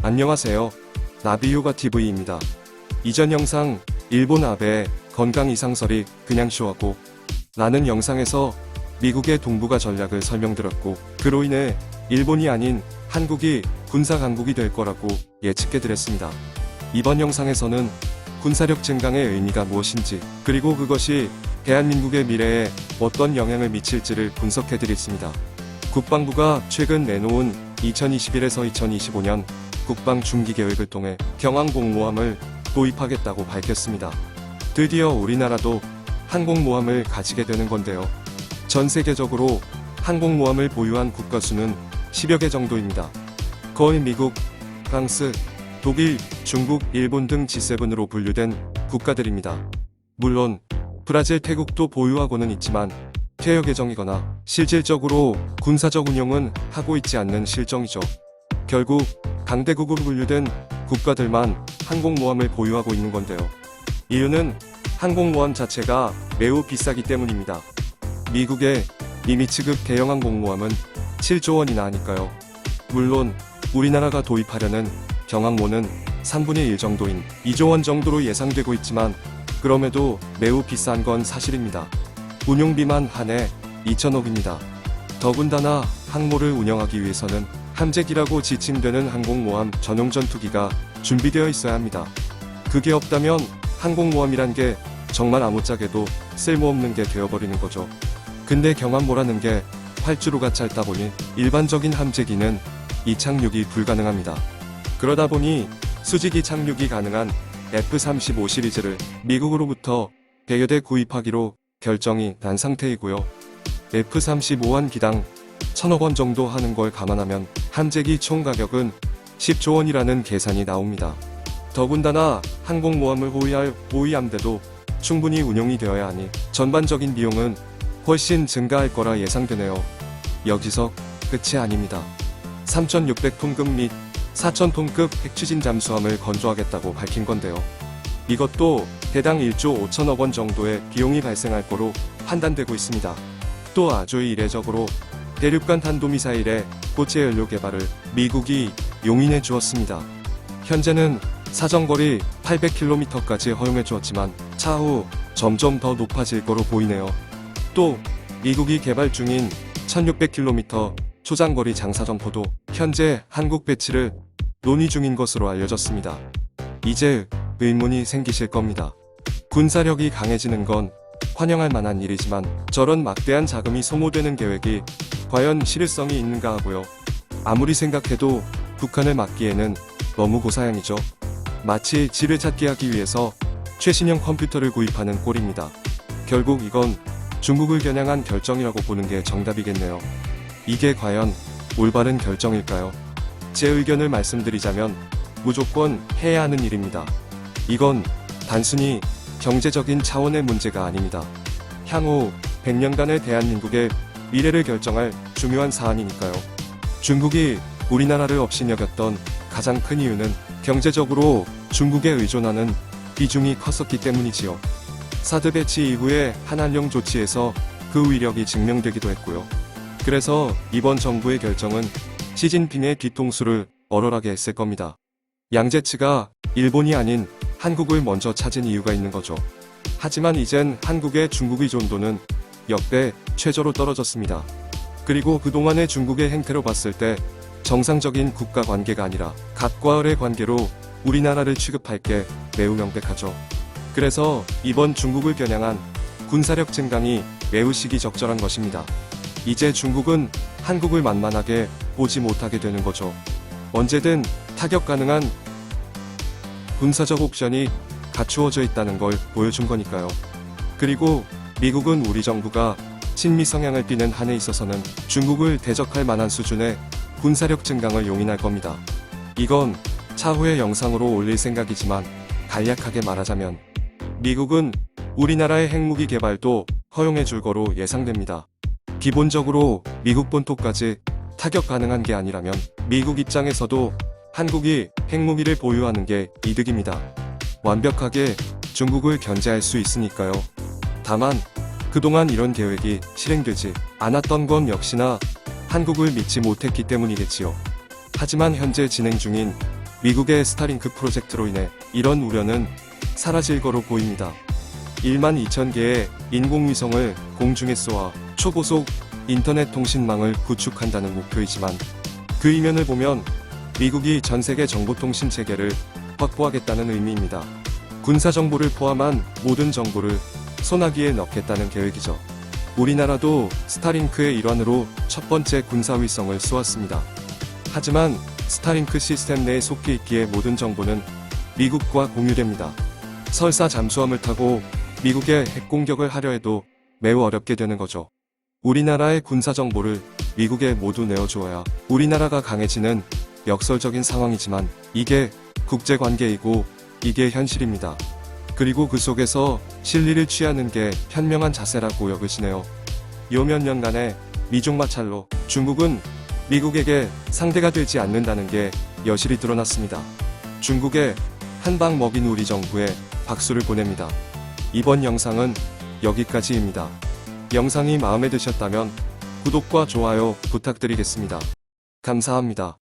안녕하세요. 나비효가TV입니다. 이전 영상 일본 아베의 건강 이상설이 그냥 쇼하고 라는 영상에서 미국의 동북아 전략을 설명드렸고 그로 인해 일본이 아닌 한국이 군사 강국이 될 거라고 예측해드렸습니다. 이번 영상에서는 군사력 증강의 의미가 무엇인지 그리고 그것이 대한민국의 미래에 어떤 영향을 미칠지를 분석해드리겠습니다. 국방부가 최근 내놓은 2021에서 2025년 국방 중기 계획을 통해 경항공모함을 도입하겠다고 밝혔습니다. 드디어 우리나라도 항공모함을 가지게 되는 건데요. 전 세계적으로 항공모함을 보유한 국가 수는 10여 개 정도입니다. 거의 미국, 프랑스, 독일, 중국, 일본 등 G7으로 분류된 국가들입니다. 물론 브라질, 태국도 보유하고는 있지만 퇴역 예정이거나 실질적으로 군사적 운용은 하고 있지 않는 실정이죠. 결국 강대국으로 분류된 국가들만 항공모함을 보유하고 있는 건데요. 이유는 항공모함 자체가 매우 비싸기 때문입니다. 미국의 니미츠급 대형 항공모함은 7조 원이나 하니까요. 물론 우리나라가 도입하려는 경항모는 3분의 1 정도인 2조 원 정도로 예상되고 있지만 그럼에도 매우 비싼 건 사실입니다. 운용비만 한 해 2천억입니다. 더군다나 항모를 운영하기 위해서는 함재기라고 지칭되는 항공모함 전용 전투기가 준비되어 있어야 합니다. 그게 없다면 항공모함이란 게 정말 아무짝에도 쓸모없는 게 되어버리는 거죠. 근데 경항모라는 게 활주로가 짧다 보니 일반적인 함재기는 이착륙이 불가능합니다. 그러다 보니 수직이 착륙이 가능한 F-35 시리즈를 미국으로부터 100여 대 구입하기로 결정이 난 상태이고요. F-35한 기당 1,000억 원 정도 하는 걸 감안하면 함재기 총 가격은 10조 원이라는 계산이 나옵니다. 더군다나 항공모함을 호위할 호위함대도 충분히 운용이 되어야 하니 전반적인 비용은 훨씬 증가할 거라 예상되네요. 여기서 끝이 아닙니다. 3,600톤급 및 4,000톤급 핵추진 잠수함을 건조하겠다고 밝힌 건데요. 이것도 대당 1조 5천억 원 정도의 비용이 발생할 거로 판단되고 있습니다. 또 아주 이례적으로 대륙간 탄도미사일의 고체 연료 개발을 미국이 용인해 주었습니다. 현재는 사정거리 800km까지 허용해 주었지만 차후 점점 더 높아질 거로 보이네요. 또 미국이 개발 중인 1600km 초장거리 장사정포도 현재 한국 배치를 논의 중인 것으로 알려졌습니다. 이제 의문이 생기실 겁니다. 군사력이 강해지는 건 환영할 만한 일이지만 저런 막대한 자금이 소모되는 계획이 과연 실효성이 있는가 하고요. 아무리 생각해도 북한을 막기에는 너무 고사양이죠. 마치 지를 찾기 하기 위해서 최신형 컴퓨터를 구입하는 꼴입니다. 결국 이건 중국을 겨냥한 결정이라고 보는 게 정답이겠네요. 이게 과연 올바른 결정일까요? 제 의견을 말씀드리자면 무조건 해야 하는 일입니다. 이건 단순히 경제적인 차원의 문제가 아닙니다. 향후 100년간의 대한민국의 미래를 결정할 중요한 사안이니까요. 중국이 우리나라를 업신여겼던 가장 큰 이유는 경제적으로 중국에 의존하는 비중이 컸었기 때문이지요. 사드 배치 이후의 한한령 조치에서 그 위력이 증명되기도 했고요. 그래서 이번 정부의 결정은 시진핑의 뒤통수를 얼얼하게 했을 겁니다. 양재치가 일본이 아닌 한국을 먼저 찾은 이유가 있는 거죠. 하지만 이젠 한국의 중국 의존도는 역대 최저로 떨어졌습니다. 그리고 그동안의 중국의 행태로 봤을 때 정상적인 국가 관계가 아니라 갓과 을의 관계로 우리나라를 취급할 게 매우 명백하죠. 그래서 이번 중국을 겨냥한 군사력 증강이 매우 시기적절한 것입니다. 이제 중국은 한국을 만만하게 보지 못하게 되는 거죠. 언제든 타격 가능한 군사적 옵션이 갖추어져 있다는 걸 보여준 거니까요. 그리고 미국은 우리 정부가 친미 성향을 띠는 한에 있어서는 중국을 대적할 만한 수준의 군사력 증강을 용인할 겁니다. 이건 차후의 영상으로 올릴 생각이지만 간략하게 말하자면 미국은 우리나라의 핵무기 개발도 허용해 줄 거로 예상됩니다. 기본적으로 미국 본토까지 타격 가능한 게 아니라면 미국 입장에서도 한국이 핵무기를 보유하는 게 이득입니다. 완벽하게 중국을 견제할 수 있으니까요. 다만 그동안 이런 계획이 실행되지 않았던 건 역시나 한국을 믿지 못했기 때문이겠지요. 하지만 현재 진행 중인 미국의 스타링크 프로젝트로 인해 이런 우려는 사라질 거로 보입니다. 1만 2천 개의 인공위성을 공중에 쏘아 초고속 인터넷 통신망을 구축한다는 목표이지만 그 이면을 보면 미국이 전 세계 정보통신 체계를 확보하겠다는 의미입니다. 군사 정보를 포함한 모든 정보를 소나기에 넣겠다는 계획이죠. 우리나라도 스타링크의 일환으로 첫 번째 군사위성을 쏘았습니다. 하지만 스타링크 시스템 내에 속해 있기에 모든 정보는 미국과 공유됩니다. 설사 잠수함을 타고 미국에 핵공격을 하려 해도 매우 어렵게 되는 거죠. 우리나라의 군사 정보를 미국에 모두 내어주어야 우리나라가 강해지는 역설적인 상황이지만 이게 국제관계이고 이게 현실입니다. 그리고 그 속에서 실리를 취하는 게 현명한 자세라고 여기시네요. 요 몇 년간의 미중 마찰로 중국은 미국에게 상대가 되지 않는다는 게 여실히 드러났습니다. 중국에 한 방 먹인 우리 정부에 박수를 보냅니다. 이번 영상은 여기까지입니다. 영상이 마음에 드셨다면 구독과 좋아요 부탁드리겠습니다. 감사합니다.